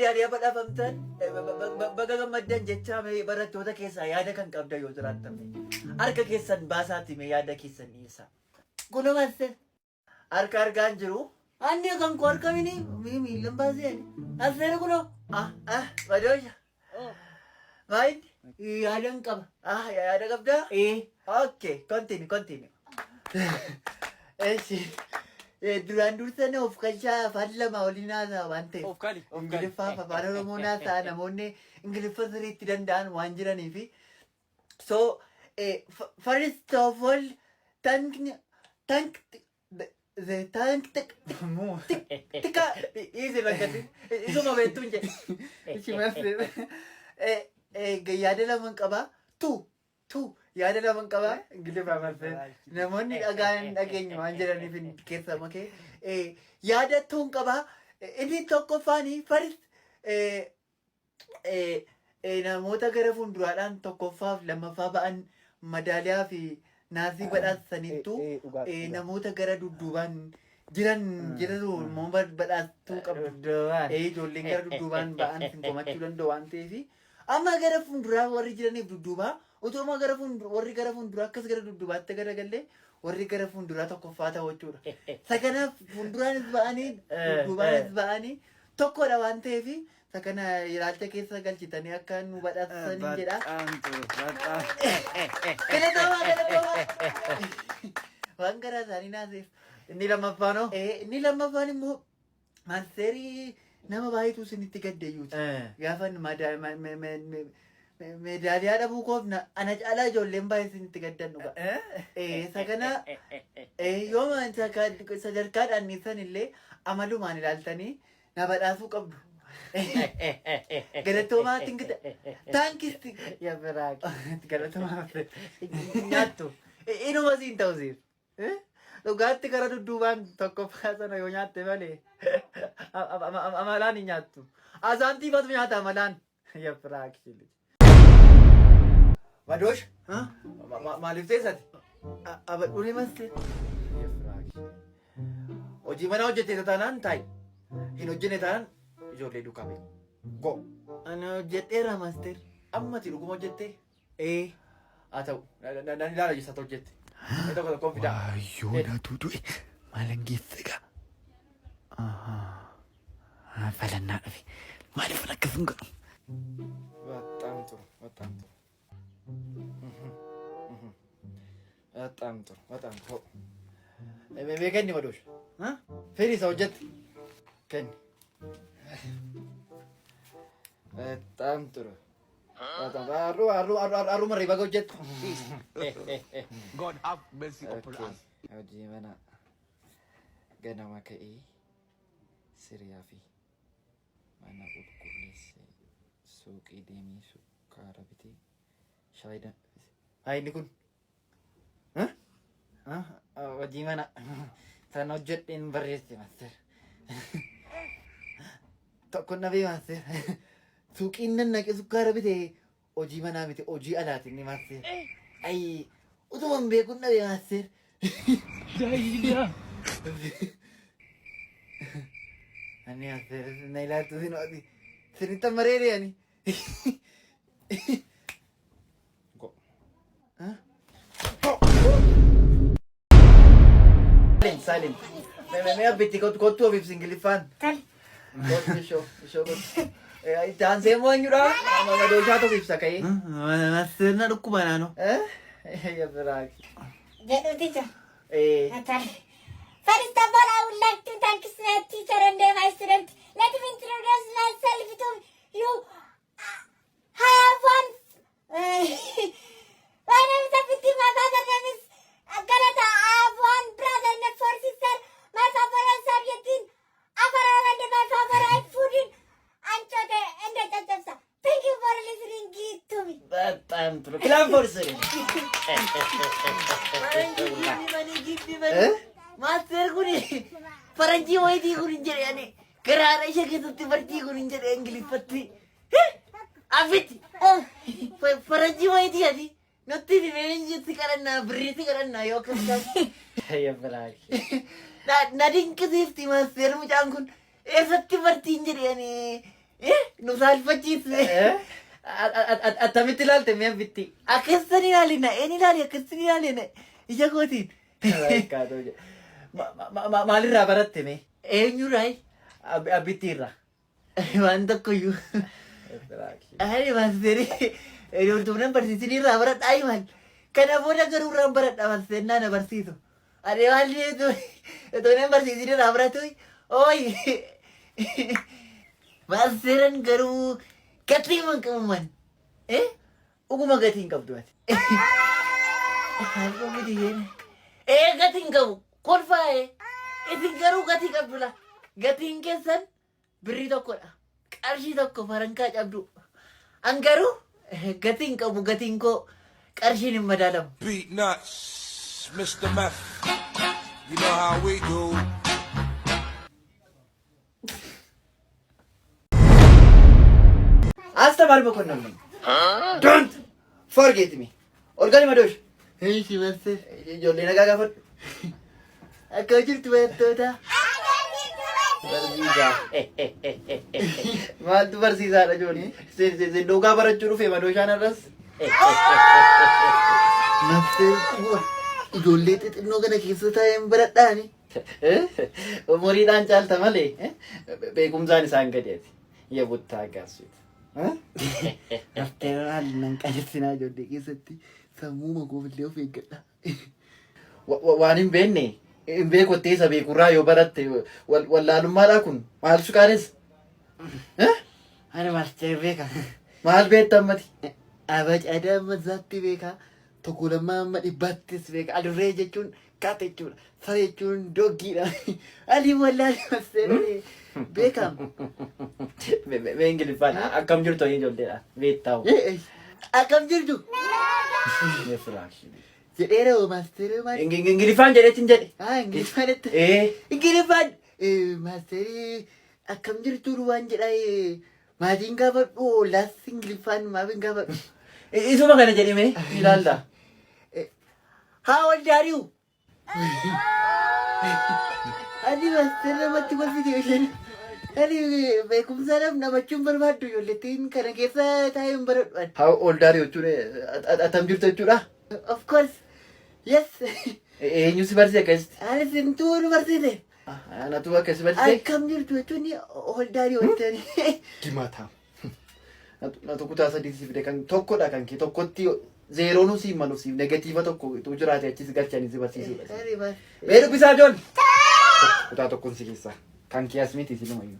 meedaliyaa badhaafamtan baga gammaddan jecha barattoota keessaa yaada kan qabda yoo jiraatame harka keessan baasaati mee yaada keessan dhiyeessaa. Kunumaste harka argaan jiru anni kan koo harkamini miilan baasee asirra kunoo badoosha maayid yaadan qaba yaada qabdaa okay continue eeshi duraan dursanii of kalchaa afaan lama waliin haasaa waan ta'eef Of kali. Ingiliffaa fi afaan Oromoo haasaa namoonni Ingiliffa sirriitti danda'an waan jiraniifi so first of all thank tika easy rakati isuma beektuun jedhe yaada laman qabaa tu yaada laman qabaa Ingiliffaa marsee namoonni dhagaan dhageenyu waan jedhaniif keessa makee yaada tuun qabaa inni tokkoffaanii faris namoota gara fuulduraadhaan tokkoffaaf lammaffaa ba'an madaaliyaa fi naasii badhaasaniittu namoota gara dudduubaan jiratu immoo badhaastuu qabdu ijoolleen gara dudduubaan ba'an sinkomachuu danda'u waan ta'eef amma gara fuulduraa warri jiraniif dudduubaa utuma gara warri gara fuulduraa akkas gara dudduubaatti garagallee warri gara fuulduraa tokkoffaa ta'u jechuudha. Sakana fuulduraanis ba'anii dudduubaanis ba'anii tokkodha waan ta'eef sakana ilaalcha keessa galchitanii akka nu badhaasanii jedha. Waan garaa isaanii naaseef. Inni lammaffaan inni lammaffaan immoo maanseerii nama baay'eetu isinitti gaddeeyyuuti. Gaafa meedaaliyaa dhabuu koofna ana caalaa ijoolleen baay'ee isinitti gaddan dhuga. Sakana yooma sadarkaadhaan niisan illee amalumaan ilaaltanii na badhaasuu qabdu. Galatoomaa tingita taankisti galatoomaa nyaattu inuma siin ta'usiif. Dhugaatti gara dudduubaan tokkoffaa sana yoo nyaatte malee amalaan hin nyaattu. Asaantiifatu nyaata amalaan. Yaffiraakshili. Madoosh maaliif teessati? Abadhuuni maste. Yaffiraakshili. Hojii mana hojjettee taanaan taa'i. Hin hojjenne taanaan ijoollee duukaa beeku. Go. Ani hojjedheera master. Ammati dhuguma hojjettee? Haa ta'u. Naan ilaala jessatti hojjette. Yoona duudu'e maalan geessiga. Falannaa dhabe maaliif akkas hin godhu? በጣም ጥሩ በጣም ጥሩ Kenni madoosh. Fedhii isa hojjette. Kenni. በጣም ጥሩ Arruma riba hojjette. God have mercy upon us. hojii mana ganama ka'ee siriyaa fi mana qulqulleesse suuqii deemee sukkaara bitee shaayida. Inni kun hojii mana sana hojjedheen barreesse master. Tokko na bee master. Suuqiin nan naqe sukkaara bitee hojii manaa miti hojii alaati inni master. Utuma hin beekun na bee master. Ani master na ilaaltu sin ooti. Sinitti mareere ani. Silent. Me abbitti kottu ofiif Ingiliffaan. Ishoo Taansee moonyudha. Madooshaa tokko ibsa ka'ee. Sirna dhukkuba naannoo. Yabbiraaki. Jedhuticha. First of all, I would like to thank my teacher and my student. Let me introduce myself to you. I have one. My name is Abiti. My father's name is Galata. I have one brother and 4 sisters. My favorite subject in Afara and my favorite food in Anchote and Tachapsa. Thank you for listening to me. Bapam terus. Kelam forse. Master kuni. Paranji waiti kuni jadi ane. Kerana isya kita tiba-tiba kuni jadi English pati. Abit. Paranji waiti adi. Nanti di mana sekarang berita sekarang yo kan. Ya benar. Nading kesif ti master macam kun. Tiba-tiba jadi ane. Nu saalfachiise. Attamitti ilaalte mi'a bitti. Akkasitti ilaalina. Een ilaali akkasitti ilaalina. Ija kootiin. Maalirraa baratte mee? Eenyurraa? Abbittiirraa. Waan tokkoyyuu. Ani maasterii ijooltuunan barsiisinirraa baradhaa maal? Kana booda garuu irraan baradha maasternaa na barsiisu. Ani maalli itoonan barsiisinirraa baratu ooyi. Maasteran garuu gatii man qabuman. Dhuguma gatii hin qabdu ati. Haaloo miti jeene. Gatii hin qabu. Kolfaa isin garuu gatii qabdu la. Gatiin keessan birrii tokkodha. Qarshii tokko farankaa cabdu. An garuu gatiin qabu gatiin koo qarshiin hin madaalamu. Beat nuts, Mr. Meth. You know how we do. Astamar Mokonnon. Don't forget me. Organi Madosh. Hey, she was Jolina Gagafat. I got you to Toda. Maaltu barsiisaadha jooni. Sinduuqa barachuu dhufe Madooshaan irras. Naftee ijoollee xixinnoo kana keessa taa'een baradhaani. Umuriidhaan caalta malee beekumsaan isaan gadeeti. Yabuttaa agaasuuti. Naftee haalli nan qajeelsinaa ijoollee keessatti sammuu makoofillee of eeggadha. Waan hin beekne. In beekottee isa beekurraa yoo baratte wallaalummaadhaa kun maal sukaanes? Ani maaster beeka. Maal beekta ammati? Abacaadhaa ammasaatti beeka. Tokko lammaa amma dhibbaattis beeka. Adurree jechuun kaata jechuudha. Sa jechuun doggiidha. Ali wallaali maaster beekam. Mee Ingiliffaan akkam jirtu ijoolleedha beektaa'u. Akkam jirtu? Jedheera maasterii maal? Ingiliffaan jedheetiin jedhe. Ingiliffaan jette. Ingiliffaan maasterii akkam jirtu waan jedha maatiin gaafadhu laas Ingiliffaan maaf hin gaafadhu. Isuma kana jedhime ilaalla. How old are you? Ani maasterii namatti kolfite ijoolleen. Ani beekumsaadhaaf namachuun barbaaddu ijoollettiin kana keessa taa'ee hin baradhu. How old are you jechuudha atam jirtu jechuudha? Of course. Yes. Eenyu si barsiise akkasitti? Ani simtuu nu barsiise. Anatu akkas barsiise? Akkam jirtu jechuun oldaarii hojjetanii. Dimataa. Natu kutaa sadii si fide kan tokkodha kan kee tokkotti zeeroonuu si malu si negatiiva tokko tu jiraate achis galchanii si barsiisudha. Mee dubbisaa Joon. Kutaa tokkoon si keessa kan kee as miti si lumayyuu.